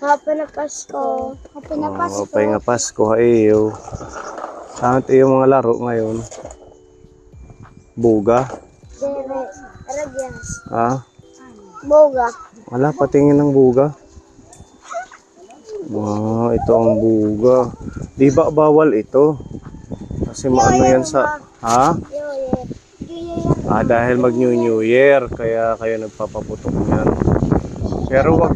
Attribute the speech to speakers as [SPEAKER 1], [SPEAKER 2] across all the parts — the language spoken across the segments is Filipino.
[SPEAKER 1] Happy na Pasko. Happy na Pasko.
[SPEAKER 2] Mapay nga Pasko iyo. Saan yung mga laro ngayon? Buga?
[SPEAKER 1] Dere. Ragyas.
[SPEAKER 2] Ha?
[SPEAKER 1] Boga.
[SPEAKER 2] Wala, patingin ng buga. Ito ang buga. Di ba bawal ito? Kasi maano yan sa... Ha? Dahil mag New Year, kaya kayo nagpapaputok yan. Pero wag...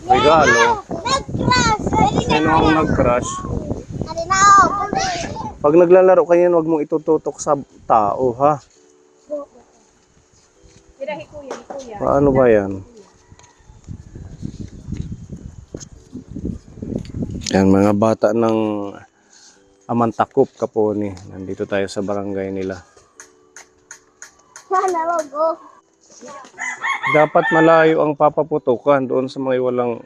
[SPEAKER 2] Regalo? Sino ang nag-crash? Pag naglalaro kayo, wag mong itututok sa tao, ha? Paano ba yan? Yan, mga bata ng Amantakop, Kaponi. Nandito tayo sa barangay nila. Dapat malayo ang papaputukan doon sa mga walang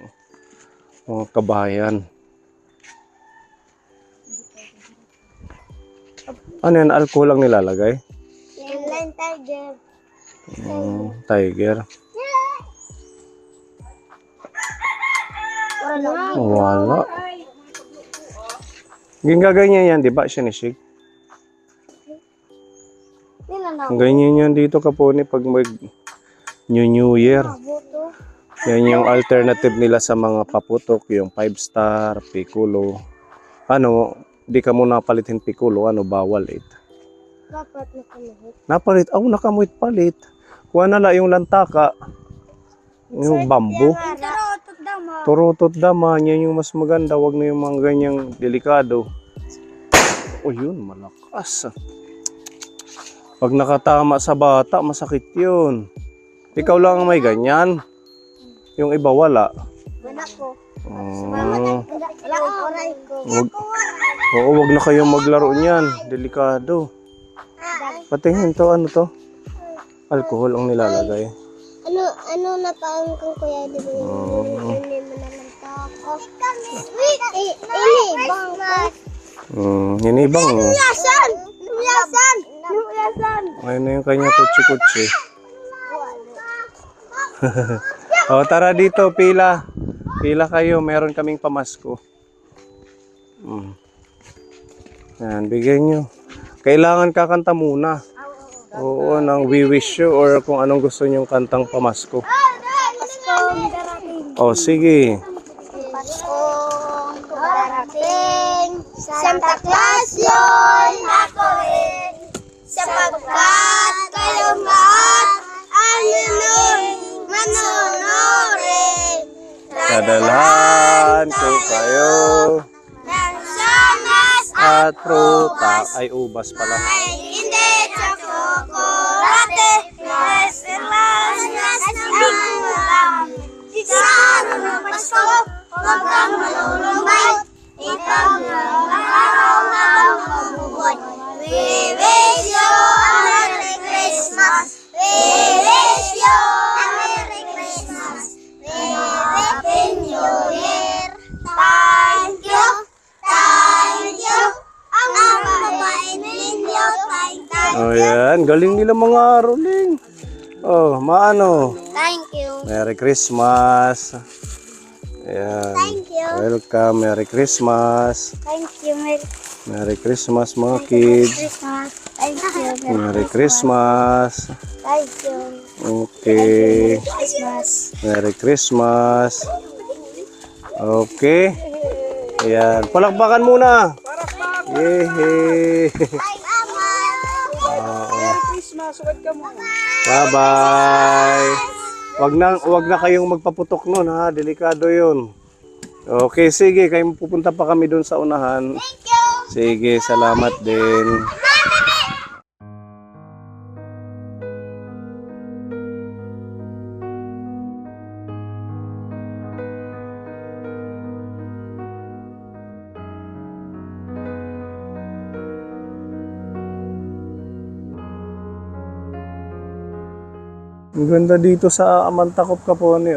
[SPEAKER 2] mga kabayan. Ano yan? Alcohol ang nilalagay?
[SPEAKER 1] Inline tiger.
[SPEAKER 2] Tiger. Wala. Ganyan yan, di ba? Sinisig. Ganyan yan dito, Kaponi, pag mag New Year. Yan yung alternative nila sa mga paputok, yung 5-star, piccolo. Ano, di ka muna palitin piccolo, bawal ito.
[SPEAKER 1] Dapat nakamuhit.
[SPEAKER 2] Napalit, nakamuhit palit. Kuha na lang yung lantaka, yung bamboo. Turutot dama, yan yung mas maganda, wag na yung mga ganyang delikado. Yun, malakas. Pag nakatama sa bata, masakit yun. Ikaw lang ang may ganyan. Yung iba wala.
[SPEAKER 1] Wala ko.
[SPEAKER 2] Wag na kayong maglaro niyan. Delikado. Patingin to, ano to? Alcohol ang nilalagay.
[SPEAKER 1] Ano na paang kung kuya, di ba? Hindi mo naman ako. Inibang ko.
[SPEAKER 2] Hinibang mo.
[SPEAKER 1] Nuyasan! Nuyasan! Nuyasan!
[SPEAKER 2] Ayun na yung kanya kutsi-kutsi. Tara dito, pila. Pila kayo, meron kaming pamasko. Yan, bigyan nyo. Kailangan kakanta muna. Oo, nang we wish you or kung anong gusto nyong kantang pamasko. Sige.
[SPEAKER 1] Paskong darating, Santa Claus yun ako rin, sapagkat kayong lahat ang manunurin.
[SPEAKER 2] Dadalhan ko kayo
[SPEAKER 1] Ng sanas
[SPEAKER 2] at prutas. Ay, ubas pala.
[SPEAKER 1] ay hindi sa chocolate, restaurant na sinalang. Sa araw ng Pasko, huwag kang malulungay, ikaw na ang araw ng mabubuhay. We wish you a Merry Christmas. We wish you a Merry Christmas. We Happy New Year. Thank you. Thank you. Ang mababait ninyo. Thank you.
[SPEAKER 2] Yan. Galing nila mga ruling. Maano?
[SPEAKER 1] Thank you.
[SPEAKER 2] Merry Christmas. Ayan.
[SPEAKER 1] Thank you.
[SPEAKER 2] Welcome. Merry Christmas.
[SPEAKER 1] Thank you.
[SPEAKER 2] Merry Christmas mga kids.
[SPEAKER 1] Christmas. Thank you.
[SPEAKER 2] Merry Christmas.
[SPEAKER 1] Thank you.
[SPEAKER 2] Okay.
[SPEAKER 1] Christmas.
[SPEAKER 2] Merry Christmas. Okay. Ayan. Palakpakan muna. Yehey.
[SPEAKER 1] Hi, Mama.
[SPEAKER 3] Christmas, huwag ka muna.
[SPEAKER 2] Bye-bye. Wag na kayong magpaputok nun, ha. Delikado 'yun. Okay, sige, kayo pupunta pa kami doon sa unahan.
[SPEAKER 1] Thank you.
[SPEAKER 2] Sige, salamat din. Ang ganda dito sa Amantakop, Kaponi,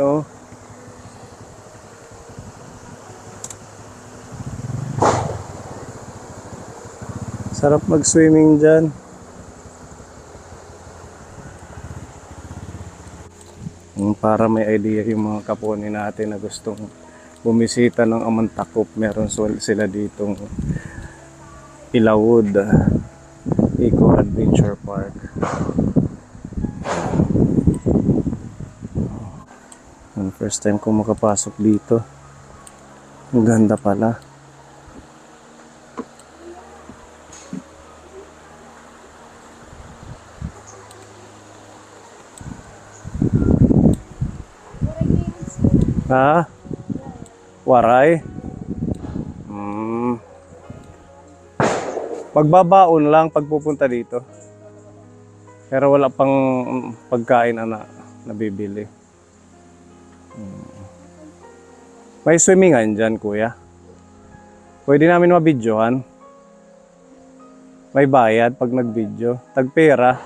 [SPEAKER 2] Sarap mag-swimming dyan. para may idea yung mga kaponi natin na gustong bumisita ng Amantakop. Meron sila ditong Ilawod Eco Adventure Park. First time ko makapasok dito. Ang ganda pala. Ha? Waray? Magbabaon lang pag pupunta dito. Pero wala pang pagkain na nabibili. May swimmingan dyan, kuya. Pwede namin mabidyohan. May bayad pag nag-video. Tagpera.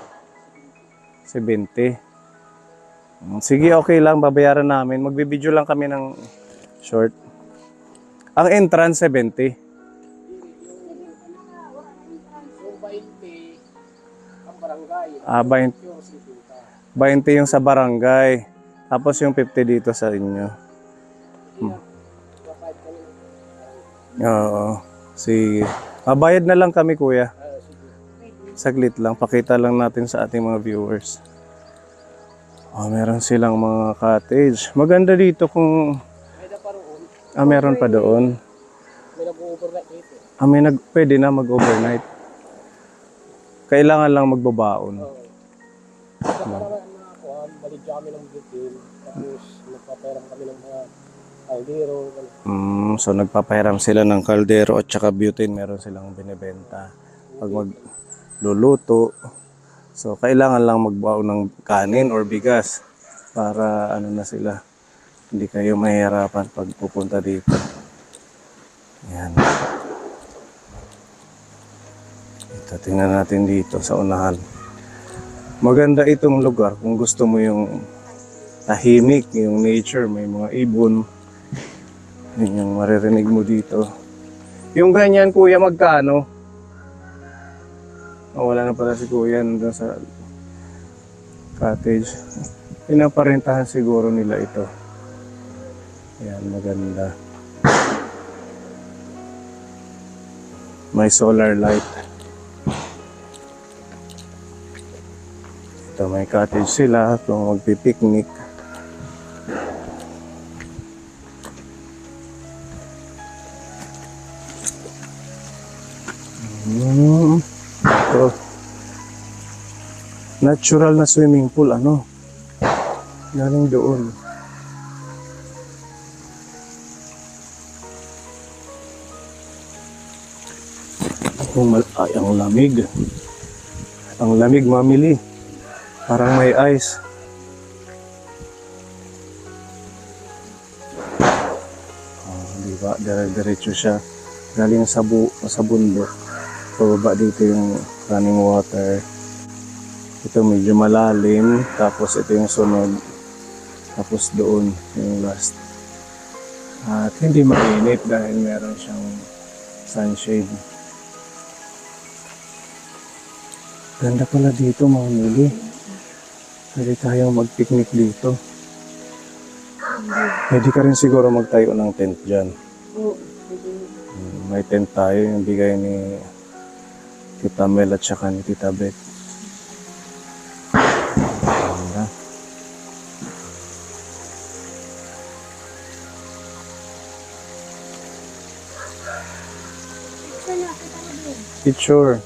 [SPEAKER 2] 70. Sige, okay lang. Babayaran namin. Magbibidyo lang kami ng short. Ang entrance, 70.
[SPEAKER 3] Yung 20, ang barangay.
[SPEAKER 2] 20 yung sa barangay. Tapos yung 50 dito sa inyo. Oo. Sige. Bayad na lang kami, kuya. Saglit lang. Pakita lang natin sa ating mga viewers. Meron silang mga cottage. Maganda dito kung... meron pa doon.
[SPEAKER 3] May nag-overnight dito.
[SPEAKER 2] Pwede na mag-overnight. Kailangan lang magbabaon.
[SPEAKER 3] Saka naman baligya kami ng butil. Tapos magpaperang kami ng mga kaldero.
[SPEAKER 2] So nagpapahiram sila ng kaldero at saka butane. Meron silang binibenta. Pag magluluto. So kailangan lang magbaon ng kanin or bigas. Para ano na sila. Hindi kayo mahihirapan pag pupunta dito. Yan. Ito, tingnan natin dito sa unahan. Maganda itong lugar kung gusto mo yung tahimik, yung nature, may mga ibon. Yun yung maririnig mo dito. Yung ganyan, kuya, magkano? Wala na pala si kuya nandun sa cottage. Pinaparentahan siguro nila ito. Yan, maganda. May solar light. Ito, may cottage sila kung magpipiknik. Ito. Natural na swimming pool, ano? Galing doon. Ay, ang lamig. Ang lamig, mamili. Parang may ice. Diba? Dire-diretso siya. Galing sa bundok. Pababa dito yung running water. Ito medyo malalim. Tapos ito yung sunod. Tapos doon yung last. At hindi mainit dahil meron siyang sunshade. Ganda pala dito, mga mili. Pwede tayong mag-picnic dito. Pwede ka rin siguro magtayo ng tent dyan. May tent tayo, yung bigay ni Tita Mel at saka ni Tita Beth. Ganda. Picture.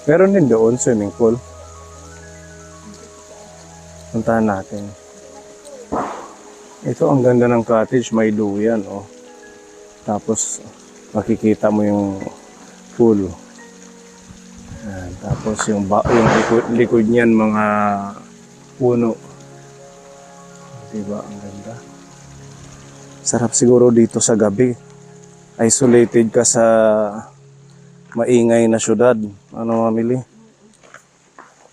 [SPEAKER 2] Meron din doon swimming pool. Puntahan natin. Ito ang ganda ng cottage, may duyan, oh. Tapos makikita mo yung pool. Ayan. Tapos yung likod niyan mga puno. Diba ang ganda? Sarap siguro dito sa gabi. Isolated ka sa maingay na syudad. Ano, mamili?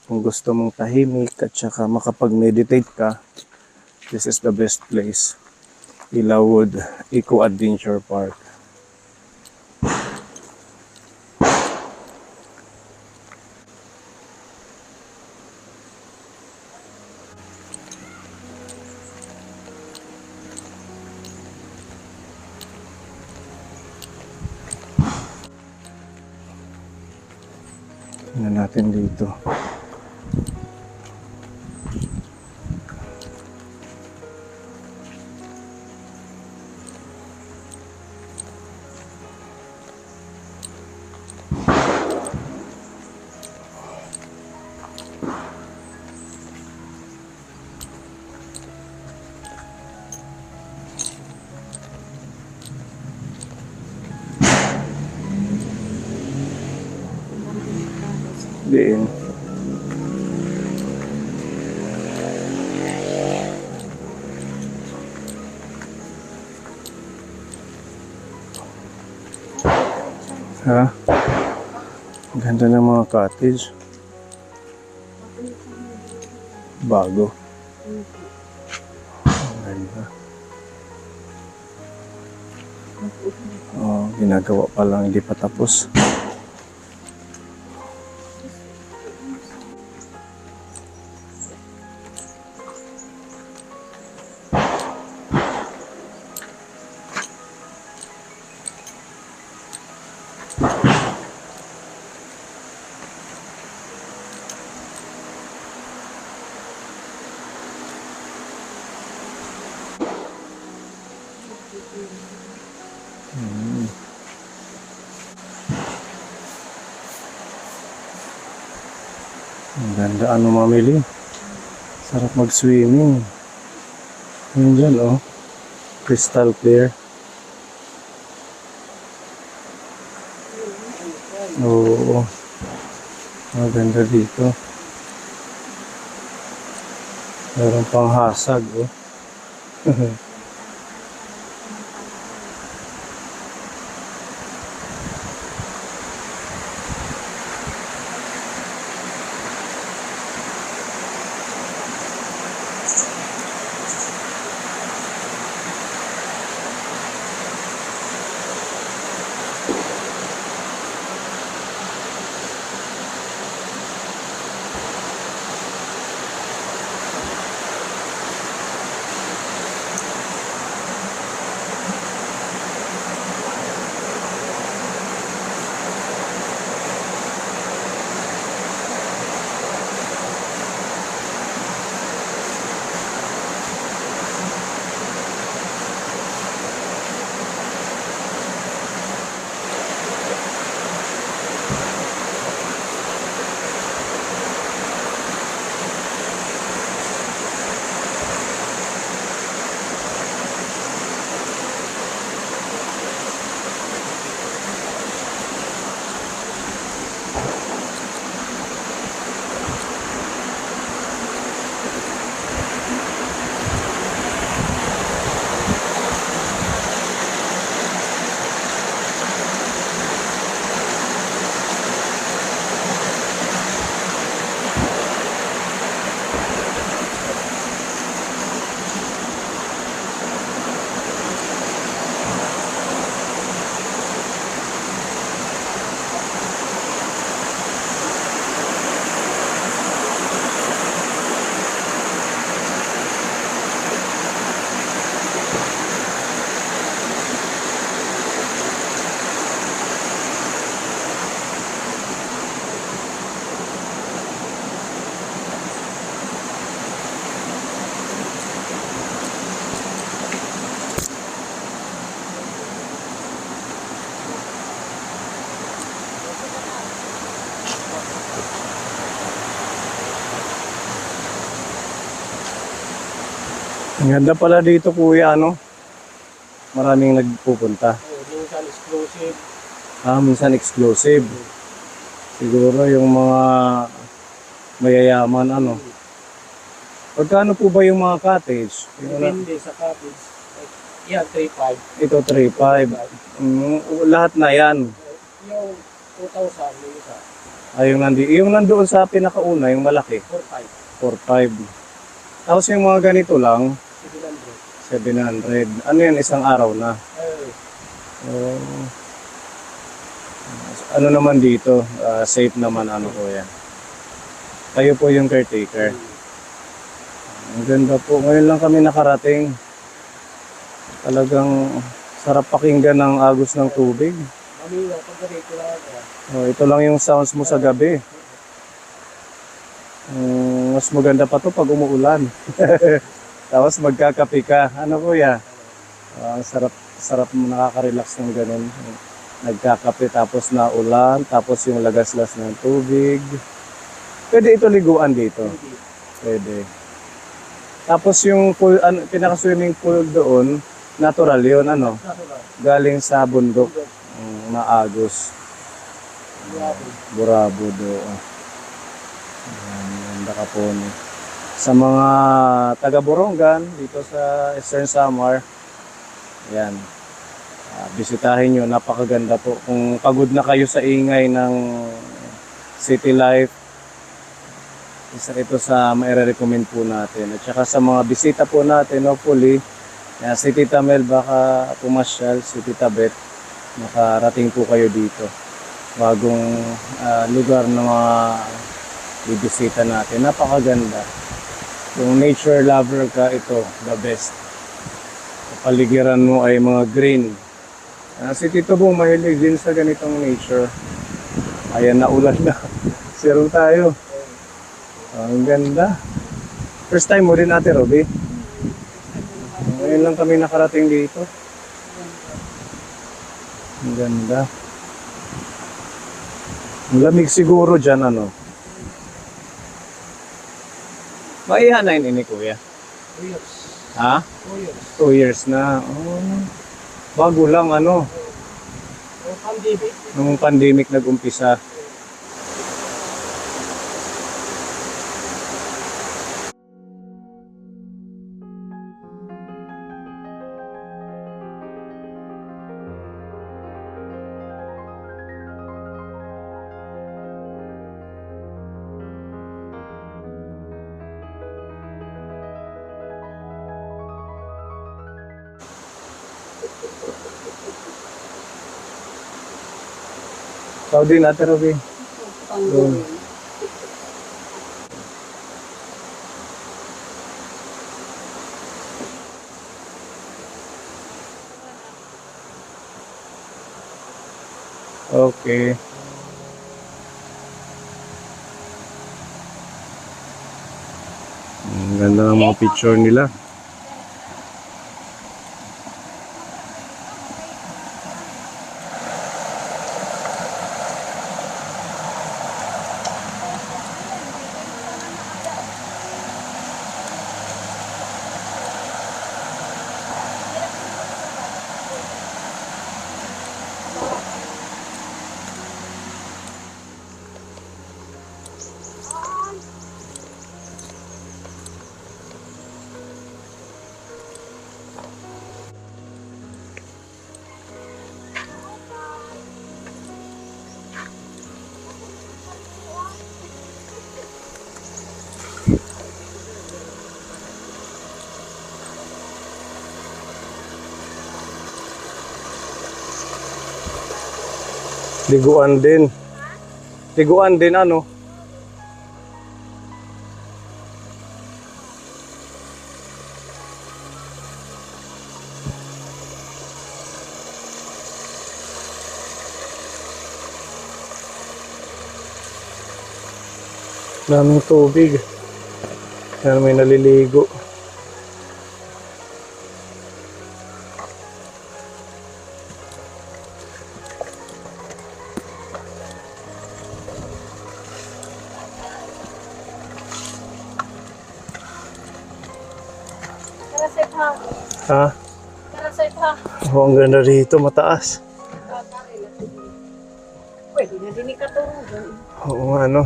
[SPEAKER 2] Kung gusto mong tahimik at saka makapag-meditate ka, this is the best place. Ilawod Eco Adventure Park. natin dito. Diin. Ha? Ang ganda ng mga cottage. Bago. Ang ganda. Oh, ginagawa pa lang, hindi pa tapos. Ang ganda ano mamili. Sarap mag-swimming. Yun dyan oh. Crystal clear. Oo. Ang ganda dito. Meron pang hasag oh. Ang ganda pala dito kuya, ano? Maraming nagpupunta.
[SPEAKER 3] Minsan exclusive.
[SPEAKER 2] Minsan exclusive. Siguro yung mga mayayaman, ano? Pagkano po ba yung mga cottage?
[SPEAKER 3] Depende sa cottage. Yan, 3.5.
[SPEAKER 2] Ito 3.5. Lahat na yan.
[SPEAKER 3] Yung 2,000 yung isa.
[SPEAKER 2] Yung nandoon sa pinakauna, yung malaki.
[SPEAKER 3] 4.5.
[SPEAKER 2] 4.5. Tapos yung mga ganito lang,
[SPEAKER 3] 700.
[SPEAKER 2] 700. Ano yan, isang araw na?
[SPEAKER 3] Eh,
[SPEAKER 2] Ano naman dito, safe naman ano po yan. Kayo po yung caretaker. Ang ganda po. Ngayon lang kami nakarating. Talagang sarap pakinggan ng agos ng tubig.
[SPEAKER 3] Maminaw, pag ganito lang ako.
[SPEAKER 2] Ito lang yung sounds mo sa gabi. Mas maganda pa to pag umuulan. Tapos magkakape ka. Ano kuya? Ang sarap mo, nakaka-relax ng ganun. Nagkakape tapos naulan, tapos yung lagaslas ng tubig. Pwede ito liguan dito. Pwede. Tapos yung pool, pinaka-swimming pool doon, natural yun, ano? Galing sa bundok. Maagos. Burabo doon. Ganda ka po. Sa mga taga-Borongan, dito sa Eastern Samar, yan. Bisitahin nyo, napakaganda po. Kung pagod na kayo sa ingay ng city life, isa ito sa maire-recommend po natin. At saka sa mga bisita po natin, hopefully, si Tita Mel baka pumasyal, si Tita Beth, makarating po kayo dito. Bagong lugar na mga bibisita natin. Napakaganda. Kung nature lover ka, ito, the best. Paligiran mo ay mga green. Si Tito Bong mahilig din sa ganitong nature. Ayan, naulan na. Zero tayo. Ang ganda. First time mo rin, Ate Robby? Ngayon lang kami nakarating dito. Ang ganda. Ang lamig siguro dyan, ano? Maihanain ini, kuya?
[SPEAKER 3] 2 years.
[SPEAKER 2] Ha?
[SPEAKER 3] 2 years.
[SPEAKER 2] 2 years na. Oh. Bago lang, ano?
[SPEAKER 3] Yung pandemic.
[SPEAKER 2] Nung pandemic nag-umpisa. Ikaw din, Ate Robby. Okay. Ang ganda ng mga picture nila. Liguan din. Liguan din, ano? Daming tubig. Yan, may naliligo. Ha? Oh, ang ganda rito, mataas.
[SPEAKER 4] Pwede na din ikatulong doon.
[SPEAKER 2] Oo nga, ano.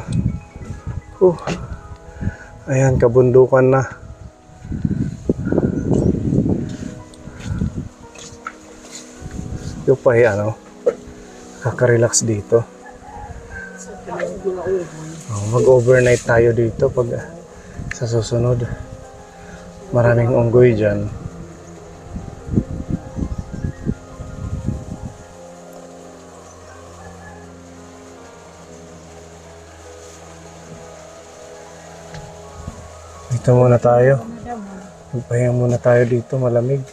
[SPEAKER 2] Ayan, kabundukan na. Yung pa, ano, kaka-relax dito. Mag-overnight tayo dito pag sa susunod. Maraming unggoy dyan. Dito muna tayo. Magpahinga muna tayo dito, malamig.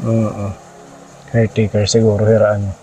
[SPEAKER 2] Oo. Caretaker siguro, hiraan mo.